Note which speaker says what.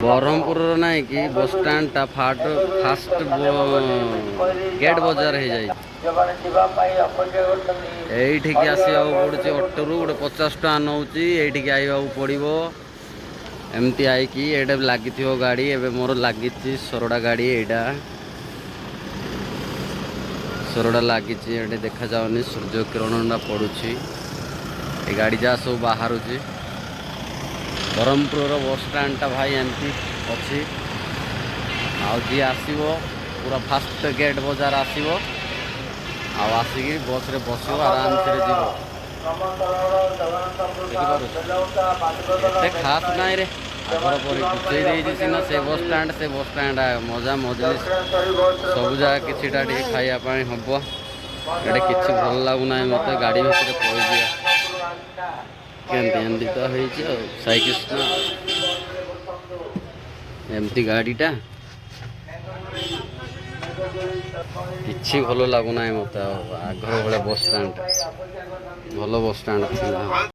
Speaker 1: ବ୍ରହ୍ମପୁର ନାଇଁ କି bus ଷ୍ଟାଣ୍ଡଟା first gate ବଜାର ହେଇଯାଇଛି। ଏଇଠିକି ଆସିବାକୁ ପଡ଼ୁଛି ଅଟୋରୁ ଗୋଟେ 50 ଟଙ୍କା ନେଉଛି। ଏଇଠିକି ଆସିବାକୁ ପଡ଼ିବ। ଏମିତି ଆଇକି ଏଇଟା ଲାଗିଥିବ ଗାଡ଼ି। ଏବେ ମୋର ଲାଗିଛି ସରଡ଼ା ଗାଡ଼ି। ଏଇଟା ସରଡ଼ା ଲାଗିଛି। ଏଠି ଦେଖାଯାଉନି ସୂର୍ଯ୍ୟ କିରଣଟା ପଡ଼ୁଛି। ଏ ଗାଡ଼ି ଯାହା ସବୁ ବାହାରୁଛି। ବ୍ରହ୍ମପୁରର ବସ୍ ଷ୍ଟାଣ୍ଡଟା ଭାଇ ଏମିତି ଅଛି। ଆଉ ଯିଏ ଆସିବ ପୁରା ଫାଷ୍ଟ ଗେଟ୍ ବଜାର ଆସିବ। ଆଉ ଆସିକି ବସ୍ରେ ବସିବ ଆରାମସରେ ଯିବ। ଏତେ ଖାସ୍ ନାହିଁ ରେ। ଆଗର ପରି ବୁଝେଇ ଦେଇଛି ସିନା ସେ ବସ୍ ଷ୍ଟାଣ୍ଡ ମଜା ମଜଲିସ୍ ସବୁ ଜାଗା କିଛିଟା ଟିକେ ଖାଇବା ପାଇଁ ହବ। ଏଠି କିଛି ଭଲ ଲାଗୁନାହିଁ ମୋତେ। ଗାଡ଼ି ଭିତରେ ପଳେଇଯିବା। ଏମିତି ତ ହେଇଛି ଆଉ ସାଇକୃଷ୍ଣ ଏମିତି ଗାଡ଼ିଟା କିଛି ଭଲ ଲାଗୁନାହିଁ ମୋତେ। ଆଉ ଆଗର ଭଳିଆ ବସ୍ ଷ୍ଟାଣ୍ଡ ଭଲ ବସ୍ ଷ୍ଟାଣ୍ଡ ଥିଲା।